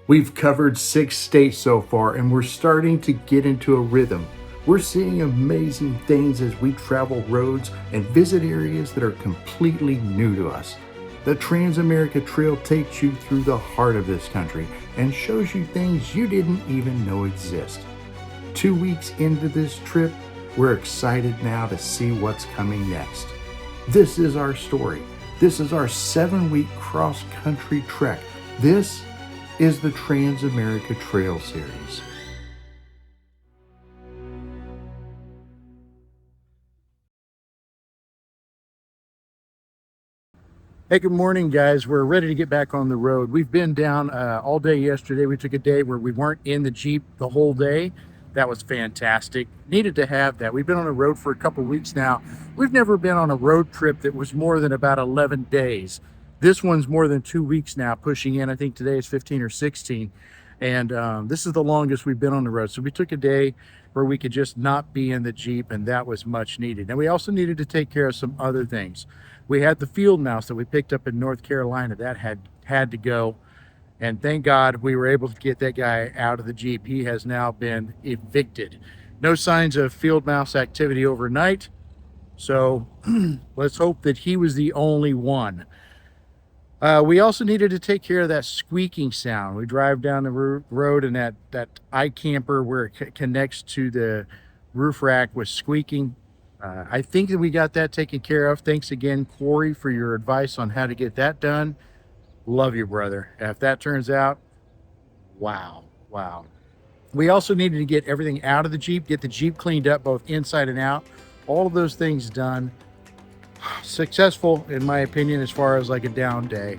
We've covered 6 states so far, and we're starting to get into a rhythm. We're seeing amazing things as we travel roads and visit areas that are completely new to us. The Transamerica Trail takes you through the heart of this country and shows you things you didn't even know exist. 2 weeks into this trip, we're excited now to see what's coming next. This is our story. This is our 7-week cross-country trek. This is the Transamerica Trail series. Hey, good morning, guys. We're ready to get back on the road. We've been down all day yesterday. We took a day where we weren't in the Jeep the whole day. That was fantastic. Needed to have that. We've been on the road for a couple weeks now. We've never been on a road trip that was more than about 11 days. This one's more than 2 weeks now, pushing in. I think today is 15 or 16. And this is the longest we've been on the road. So we took a day where we could just not be in the Jeep, and that was much needed. And we also needed to take care of some other things. We had the field mouse that we picked up in North Carolina. That had to go. And thank God we were able to get that guy out of the Jeep. He has now been evicted. No signs of field mouse activity overnight. So let's hope that he was the only one. We also needed to take care of that squeaking sound. We drive down the road and that iCamper where it connects to the roof rack was squeaking. I think that we got that taken care of. Thanks again, Corey, for your advice on how to get that done. Love you, brother. If that turns out, wow. We also needed to get everything out of the Jeep, get the Jeep cleaned up both inside and out. All of those things done. Successful, in my opinion, as far as like a down day.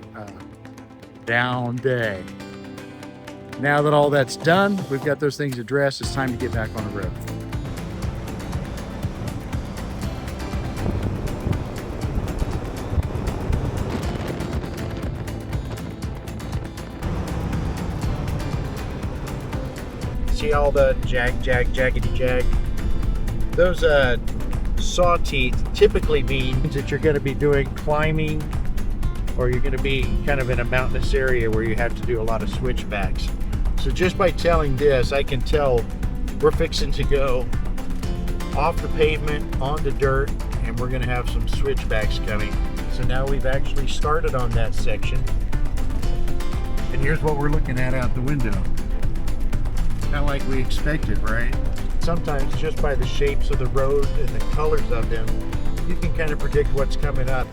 Now that all that's done, we've got those things addressed, it's time to get back on the road. See all the jaggedy jag? Those saw teeth typically means that you're going to be doing climbing, or you're going to be kind of in a mountainous area where you have to do a lot of switchbacks. So just by telling this, I can tell we're fixing to go off the pavement onto dirt, and we're going to have some switchbacks coming. So now we've actually started on that section, and here's what we're looking at out the window. Kind of like we expected, right? Sometimes just by the shapes of the road and the colors of them, you can kind of predict what's coming up.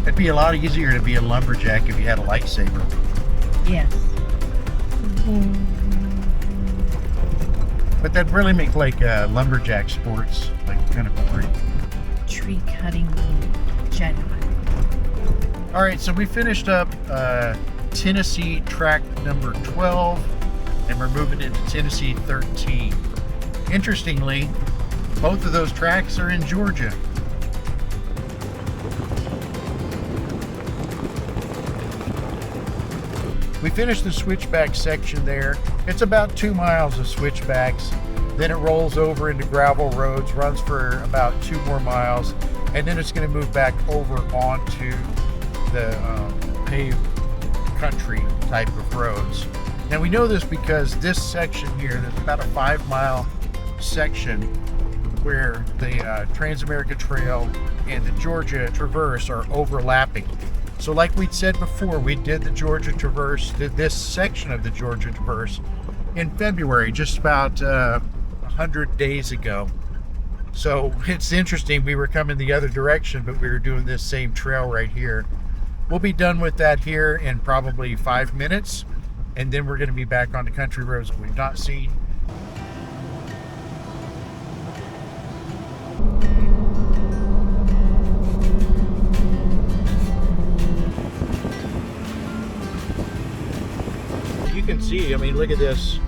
It'd be a lot easier to be a lumberjack if you had a lightsaber. Yes. But that'd really make like lumberjack sports like kind of boring. Tree cutting Jedi. All right, so we finished up Tennessee track number 12, and we're moving into Tennessee 13. Interestingly, both of those tracks are in Georgia. We finished the switchback section there. It's about 2 miles of switchbacks. Then it rolls over into gravel roads, runs for about 2 more miles, and then it's going to move back over onto the paved country type of roads. Now we know this because this section here, there's about a 5-mile section where the Transamerica Trail and the Georgia Traverse are overlapping. So like we'd said before, we did the Georgia Traverse, did this section of the Georgia Traverse in February, just about 100 days ago. So it's interesting, we were coming the other direction, but we were doing this same trail right here. We'll be done with that here in probably 5 minutes, and then we're going to be back on the country roads that we've not seen. You can see, I mean, look at this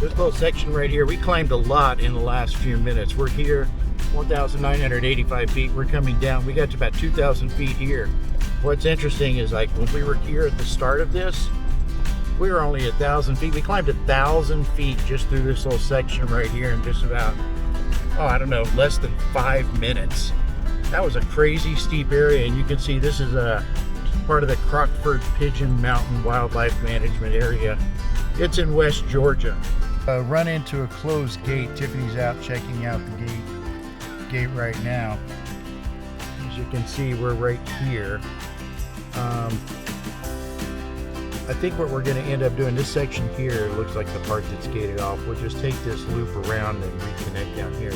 little section right here. We climbed a lot in the last few minutes. We're here 1,985 feet. We're coming down. We got to about 2,000 feet here. What's interesting is, like, when we were here at the start of this, we were only 1,000 feet. We climbed 1,000 feet just through this little section right here in just about, I don't know, less than 5 minutes. That was a crazy steep area, and you can see this is a part of the Crockett Pigeon Mountain Wildlife Management Area. It's in West Georgia. Run into a closed gate. Tiffany's out checking out the gate right now. As you can see, we're right here. I think what we're going to end up doing, this section here looks like the part that's gated off. We'll just take this loop around and reconnect down here.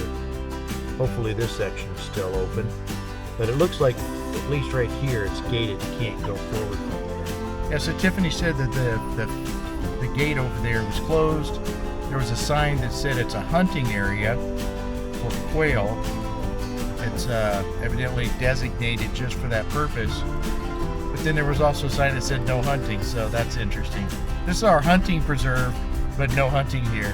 Hopefully this section is still open, but it looks like at least right here it's gated. You can't go forward from there. Yeah, so Tiffany said that the gate over there was closed. There was a sign that said it's a hunting area for quail. It's evidently designated just for that purpose. But then there was also a sign that said no hunting, so that's interesting. This is our hunting preserve, but no hunting here.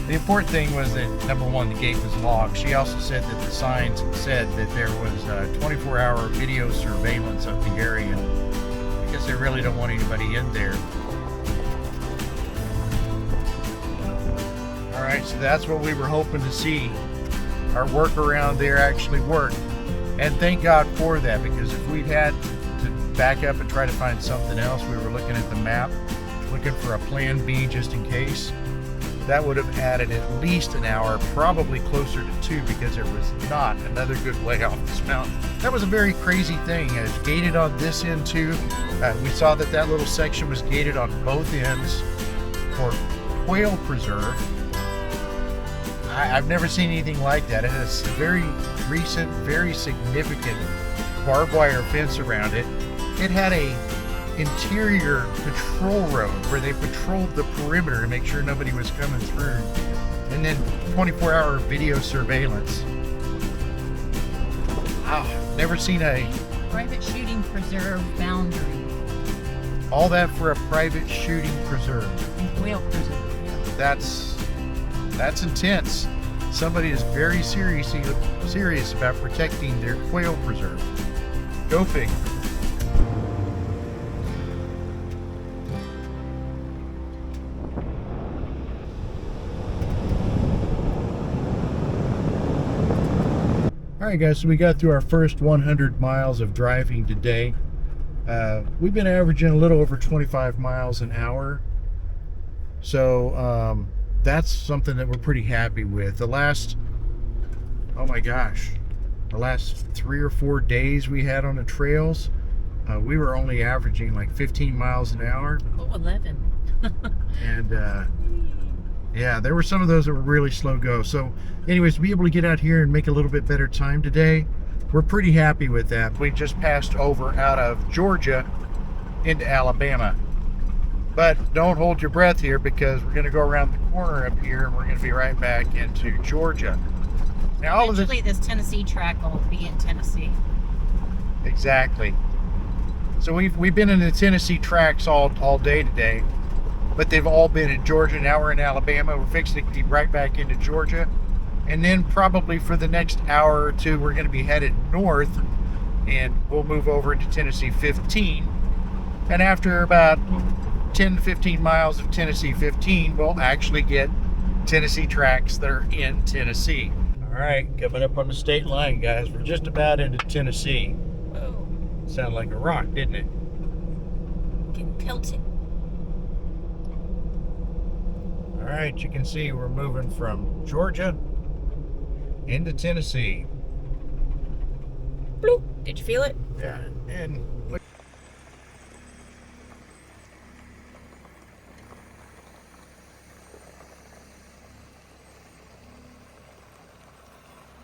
The important thing was that, number one, the gate was locked. She also said that the signs said that there was 24-hour video surveillance of the area, because they really don't want anybody in there. All right, so that's what we were hoping to see. Our workaround there actually worked. And thank God for that, because if we'd had to back up and try to find something else, we were looking at the map, looking for a plan B just in case. That would have added at least an hour, probably closer to 2, because there was not another good way off this mountain. That was a very crazy thing. It was gated on this end too. We saw that that little section was gated on both ends for quail preserve. I've never seen anything like that. It has a very recent, very significant barbed wire fence around it. It had a interior patrol road where they patrolled the perimeter to make sure nobody was coming through, and then 24-hour video surveillance. Wow, never seen a Private shooting preserve boundary. all that for a private shooting preserve. And quail preserve. That's intense. Somebody is very serious about protecting their quail preserve. Go figure. All right, guys, so we got through our first 100 miles of driving today. We've been averaging a little over 25 miles an hour. So that's something that we're pretty happy with. The last 3 or 4 days we had on the trails, we were only averaging like 15 miles an hour. Oh, 11. And yeah, there were some of those that were really slow go. So anyways, to be able to get out here and make a little bit better time today, we're pretty happy with that. We just passed over out of Georgia into Alabama. But don't hold your breath here, because we're going to go around the corner up here and we're going to be right back into Georgia. Now, all of this Tennessee track will be in Tennessee. Exactly. So we've been in the Tennessee tracks all day today, but they've all been in Georgia. Now we're in Alabama. We're fixing to be right back into Georgia. And then probably for the next hour or two, we're going to be headed north, and we'll move over into Tennessee 15. And after about 10 to 15 miles of Tennessee 15, we'll actually get Tennessee tracks that are in Tennessee. All right, coming up on the state line, guys. We're just about into Tennessee. Whoa. Sounded like a rock, didn't it? Getting pelted. All right, you can see we're moving from Georgia into Tennessee. Bloop. Did you feel it? Yeah, and look.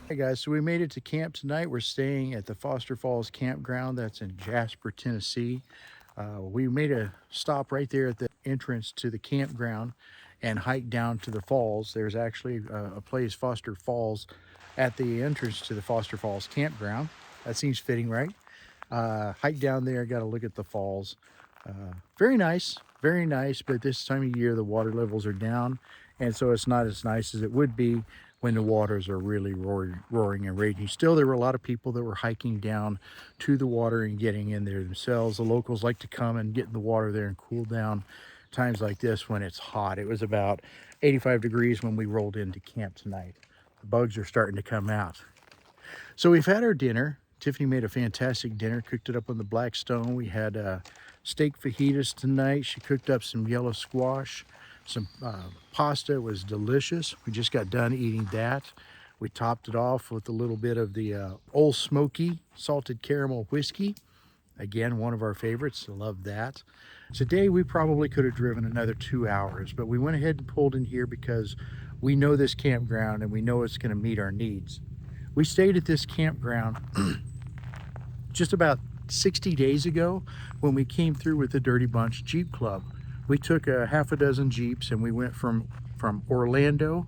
Hey guys, so we made it to camp tonight. We're staying at the Foster Falls Campground. That's in Jasper, Tennessee. We made a stop right there at the entrance to the campground and hiked down to the falls. There's actually a place, Foster Falls, at the entrance to the Foster Falls Campground. That seems fitting, right? Hiked down there, got to look at the falls. Very nice, but this time of year the water levels are down, and so it's not as nice as it would be when the waters are really roaring and raging. Still, there were a lot of people that were hiking down to the water and getting in there themselves. The locals like to come and get in the water there and cool down times like this when it's hot. It was about 85 degrees when we rolled into camp tonight. The bugs are starting to come out. So we've had our dinner. Tiffany made a fantastic dinner, cooked it up on the Blackstone. We had steak fajitas tonight. She cooked up some yellow squash, some pasta. It was delicious. We just got done eating that. We topped it off with a little bit of the Old Smoky salted caramel whiskey. Again, one of our favorites. I love that. Today, we probably could have driven another 2 hours, but we went ahead and pulled in here because we know this campground and we know it's going to meet our needs. We stayed at this campground just about 60 days ago when we came through with the Dirty Bunch Jeep Club. We took a half a dozen Jeeps and we went from Orlando,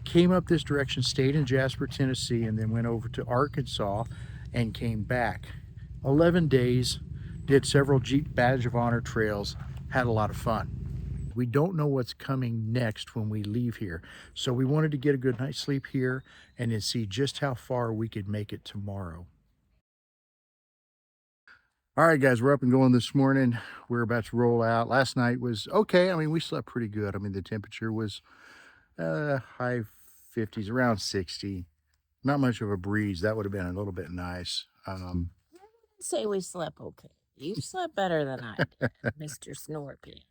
came up this direction, stayed in Jasper, Tennessee, and then went over to Arkansas and came back. 11 days, did several Jeep Badge of Honor trails, had a lot of fun. We don't know what's coming next when we leave here, so we wanted to get a good night's sleep here and then see just how far we could make it tomorrow. All right, guys, we're up and going this morning. We're about to roll out. Last night was okay. I mean, we slept pretty good. I mean, the temperature was high 50s, around 60. Not much of a breeze. That would have been a little bit nice. Say we slept okay. You slept better than I did, Mr. Snorepants.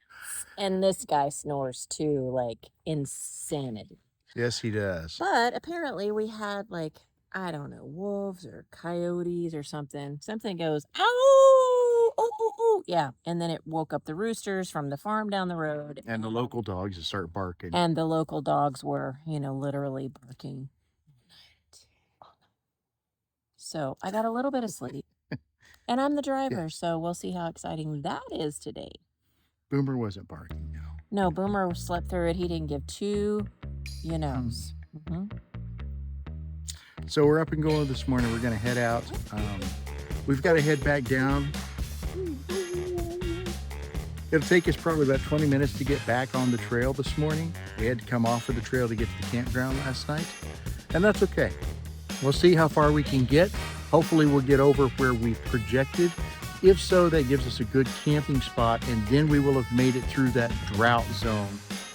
And this guy snores too, like insanity. Yes, he does. But apparently we had like, I don't know, wolves or coyotes or something. Something goes, ow, oh, oh, oh. Yeah. And then it woke up the roosters from the farm down the road. And the local dogs that start barking. And the local dogs were, literally barking. So I got a little bit of sleep. And I'm the driver, so we'll see how exciting that is today. Boomer wasn't barking, no. No, Boomer slept through it. He didn't give two, Mm-hmm. So we're up and going this morning. We're going to head out. We've got to head back down. It'll take us probably about 20 minutes to get back on the trail this morning. We had to come off of the trail to get to the campground last night, and that's okay. We'll see how far we can get. Hopefully we'll get over where we projected. If so, that gives us a good camping spot, and then we will have made it through that drought zone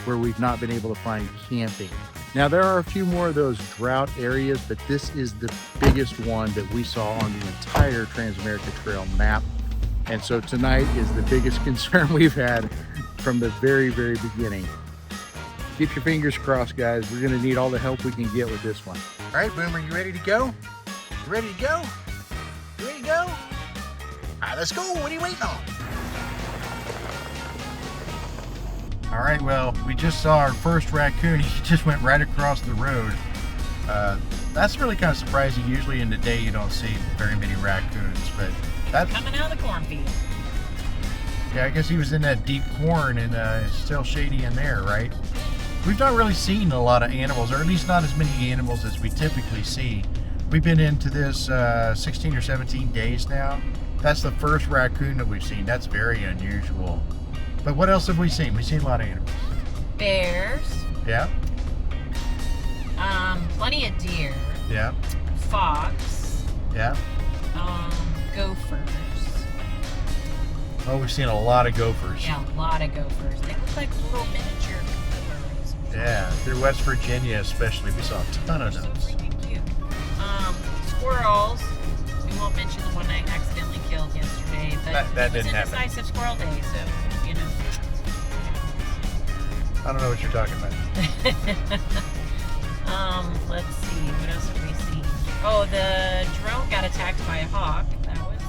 where we've not been able to find camping. Now, there are a few more of those drought areas, but this is the biggest one that we saw on the entire Transamerica Trail map. And so tonight is the biggest concern we've had from the very, very beginning. Keep your fingers crossed, guys. We're gonna need all the help we can get with this one. All right, Boomer, you ready to go? You ready to go? You ready to go? All right, let's go. What are you waiting on? All right, well, we just saw our first raccoon. He just went right across the road. That's really kind of surprising. Usually in the day you don't see very many raccoons, but that's coming out of the cornfield. Yeah, I guess he was in that deep corn and it's still shady in there, right? We've not really seen a lot of animals, or at least not as many animals as we typically see. We've been into this 16 or 17 days now. That's the first raccoon that we've seen. That's very unusual. But what else have we seen? We've seen a lot of animals. Bears. Yeah. Plenty of deer. Yeah. Fox. Yeah. Gophers. Oh, we've seen a lot of gophers. Yeah, a lot of gophers. They look like little miniature gophers. Yeah, through West Virginia especially, we saw a ton of those. So freaking cute. Squirrels. We won't mention the one I accidentally killed yesterday, but that didn't happen. It was a decisive squirrel day, so I don't know what you're talking about. Let's see. What else have we seen? Oh, the drone got attacked by a hawk. That was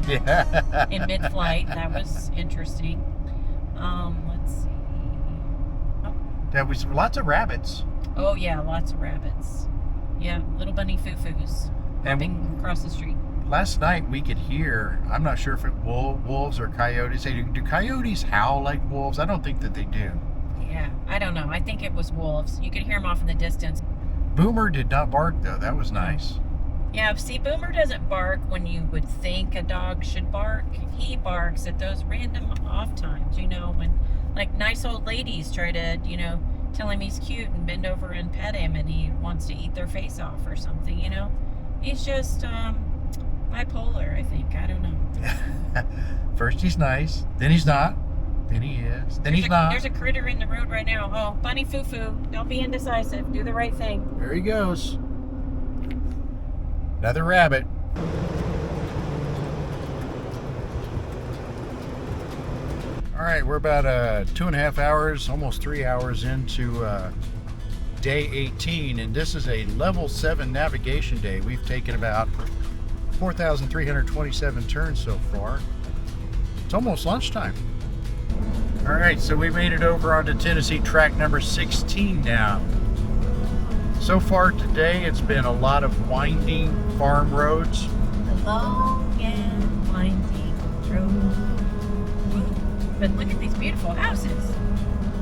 yeah. in mid-flight. That was interesting. Let's see. Oh. There was lots of rabbits. Oh yeah, lots of rabbits. Yeah, little bunny foo-foos hopping across the street. Last night we could hear, I'm not sure if it wolves or coyotes. Hey, do coyotes howl like wolves? I don't think that they do. Yeah, I don't know. I think it was wolves. You could hear them off in the distance. Boomer did not bark though. That was nice. Yeah, see, Boomer doesn't bark when you would think a dog should bark. He barks at those random off times, when like nice old ladies try to, tell him he's cute and bend over and pet him and he wants to eat their face off or something, He's just bipolar, I think. I don't know. First he's nice, then he's not, then he is, then he's not. There's a critter in the road right now. Oh, bunny foo-foo. Don't be indecisive. Do the right thing. There he goes. Another rabbit. All right, we're about 2.5 hours, almost 3 hours into day 18, and this is a level 7 navigation day. We've taken about 4,327 turns so far. It's almost lunchtime. All right, so we made it over onto Tennessee track number 16 now. So far today, it's been a lot of winding farm roads. The long and winding road. But look at these beautiful houses.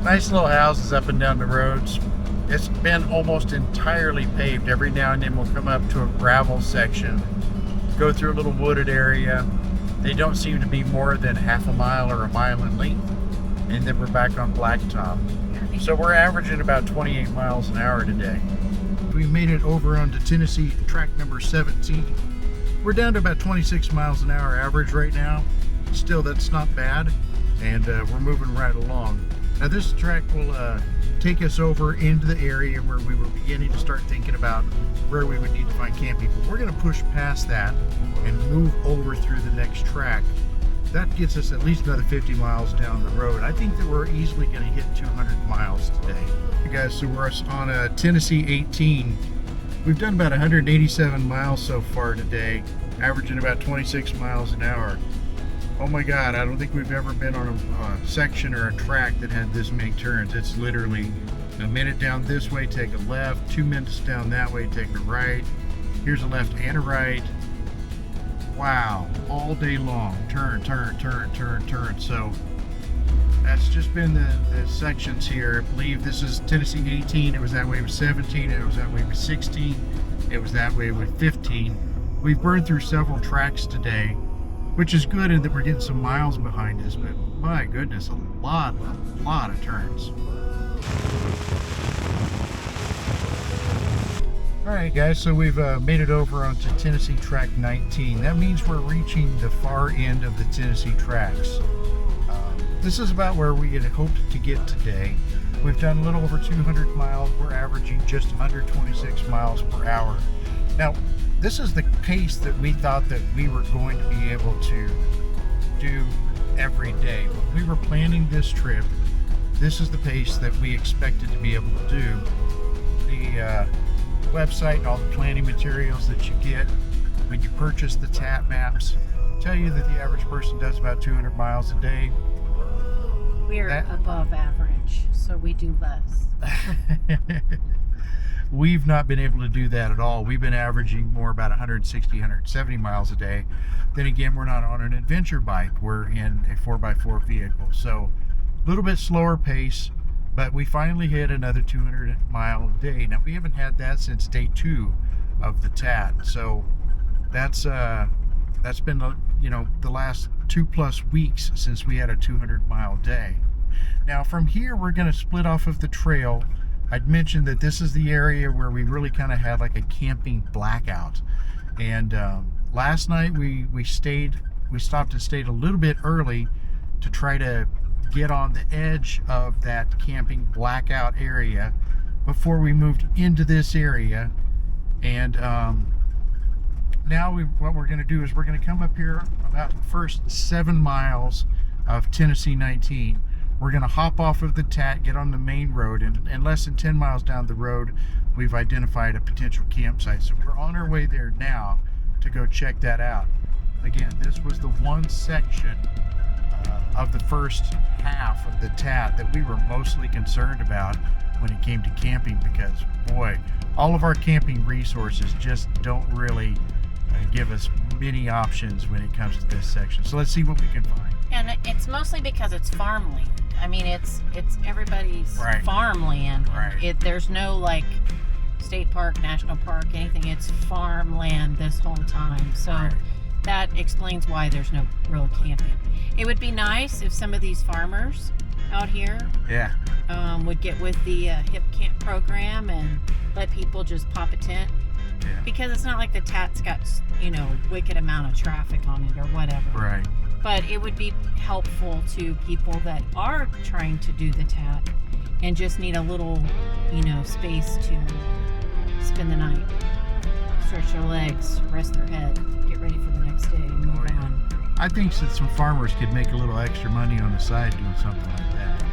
Nice little houses up and down the roads. It's been almost entirely paved. Every now and then we'll come up to a gravel section, go through a little wooded area. They don't seem to be more than half a mile or a mile in length. And then we're back on blacktop. So we're averaging about 28 miles an hour today. We made it over onto Tennessee track number 17. We're down to about 26 miles an hour average right now. Still, that's not bad. And we're moving right along. Now this track will take us over into the area where we were beginning to start thinking about where we would need to find camping. But we're going to push past that and move over through the next track. That gets us at least another 50 miles down the road. I think that we're easily going to hit 200 miles today. You guys, so we're on Tennessee 18. We've done about 187 miles so far today, averaging about 26 miles an hour. Oh my God, I don't think we've ever been on a section or a track that had this many turns. It's literally a minute down this way, take a left, 2 minutes down that way, take a right. Here's a left and a right. Wow, all day long, turn, turn, turn, turn, turn. So that's just been the sections here. I believe this is Tennessee 18. It was that way with 17. It was that way with 16. It was that way with 15. We've burned through several tracks today, which is good in that we're getting some miles behind us, but my goodness, a lot of turns. All right, guys, so we've made it over onto Tennessee track 19. That means we're reaching the far end of the Tennessee tracks. This is about where we had hoped to get today. We've done a little over 200 miles. We're averaging just under 26 miles per hour. Now, this is the pace that we thought that we were going to be able to do every day. When we were planning this trip, this is the pace that we expected to be able to do. The website and all the planning materials that you get when you purchase the TAT maps tell you that the average person does about 200 miles a day. We're above average, so we do less. We've not been able to do that at all. We've been averaging more about 160, 170 miles a day. Then again, we're not on an adventure bike. We're in a 4x4 vehicle. So a little bit slower pace, but we finally hit another 200 mile day. Now, we haven't had that since day 2 of the TAT. So that's been, the last 2+ weeks since we had a 200 mile day. Now from here, we're going to split off of the trail. I'd mentioned that this is the area where we really kind of had like a camping blackout. And last night we stopped and stayed a little bit early to try to get on the edge of that camping blackout area before we moved into this area. And now what we're going to do is we're going to come up here about the first 7 miles of Tennessee 19. We're going to hop off of the TAT, get on the main road, and less than 10 miles down the road, we've identified a potential campsite. So we're on our way there now to go check that out. Again, this was the one section of the first half of the TAT that we were mostly concerned about when it came to camping, because boy, all of our camping resources just don't really give us many options when it comes to this section. So let's see what we can find. And it's mostly because it's farmland. I mean, it's everybody's farmland. Right. There's no like state park, national park, anything. It's farmland this whole time. So that explains why there's no real camping. It would be nice if some of these farmers out here would get with the HIP camp program and let people just pop a tent. Yeah. Because it's not like the TAT's got, wicked amount of traffic on it or whatever. Right. But it would be helpful to people that are trying to do the TAT and just need a little, space to spend the night. Stretch their legs, rest their head, get ready for the next day, and move on. I think that some farmers could make a little extra money on the side doing something like that.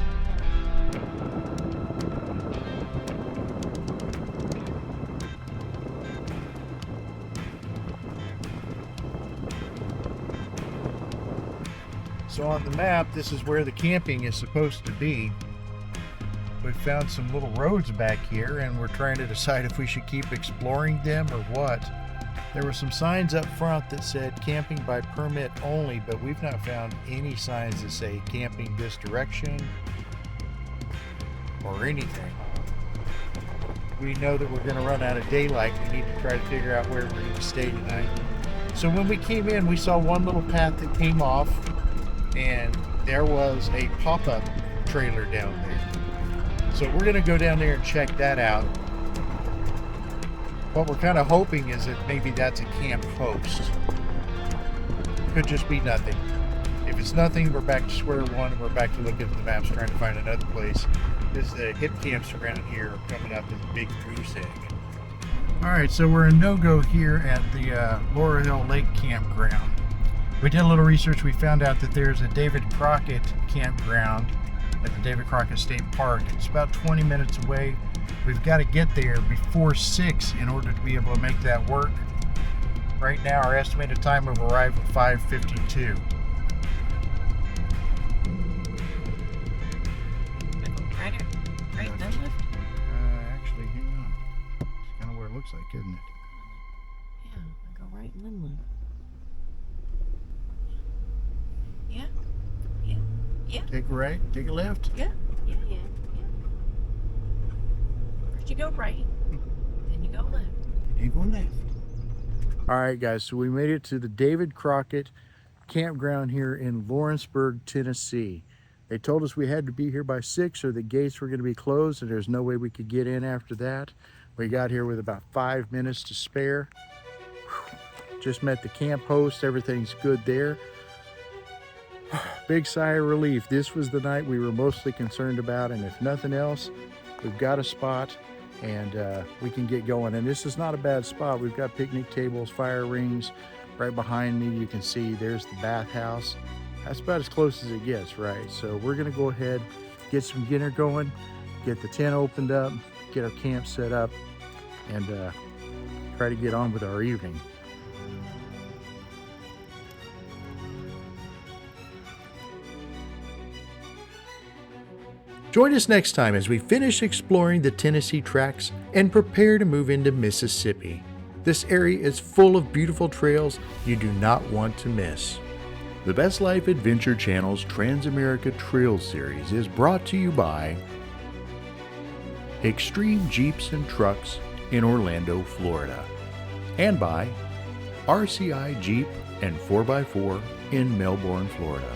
So on the map, this is where the camping is supposed to be. We found some little roads back here, and we're trying to decide if we should keep exploring them or what. There were some signs up front that said camping by permit only, but we've not found any signs that say camping this direction or anything. We know that we're going to run out of daylight. We need to try to figure out where we're going to stay tonight. So when we came in, we saw one little path that came off, and there was a pop-up trailer down there. So we're going to go down there and check that out. What we're kind of hoping is that maybe that's a camp host. Could just be nothing. If it's nothing, we're back to square one, and we're back to looking at the maps trying to find another place. Because the hip camps around here are coming up as a big goose egg. Alright, so we're a no-go here at the Laurel Hill Lake Campground. We did a little research. We found out that there's a David Crockett campground at the David Crockett State Park. It's about 20 minutes away. We've got to get there before 6 in order to be able to make that work. Right now, our estimated time of arrival is 5:52. Right, no lift? Actually, hang on. It's kind of where it looks like, isn't it? Yeah, I go right and then lift. Yeah, yeah, yeah. Take a right, take a left. Yeah. First you go right, then you go left. You go left. All right, guys, so we made it to the David Crockett Campground here in Lawrenceburg, Tennessee. They told us we had to be here by 6 or the gates were going to be closed, and there's no way we could get in after that. We got here with about 5 minutes to spare. Just met the camp host. Everything's good there. Big sigh of relief. This was the night we were mostly concerned about, and if nothing else, we've got a spot and we can get going. And this is not a bad spot. We've got picnic tables, fire rings. Right behind me, you can see there's the bathhouse. That's about as close as it gets, right? So we're gonna go ahead, get some dinner going, get the tent opened up, get our camp set up, and try to get on with our evening. Join us next time as we finish exploring the Tennessee tracks and prepare to move into Mississippi. This area is full of beautiful trails you do not want to miss. The Best Life Adventure Channel's Transamerica Trail series is brought to you by Extreme Jeeps and Trucks in Orlando, Florida, and by RCI Jeep and 4x4 in Melbourne, Florida.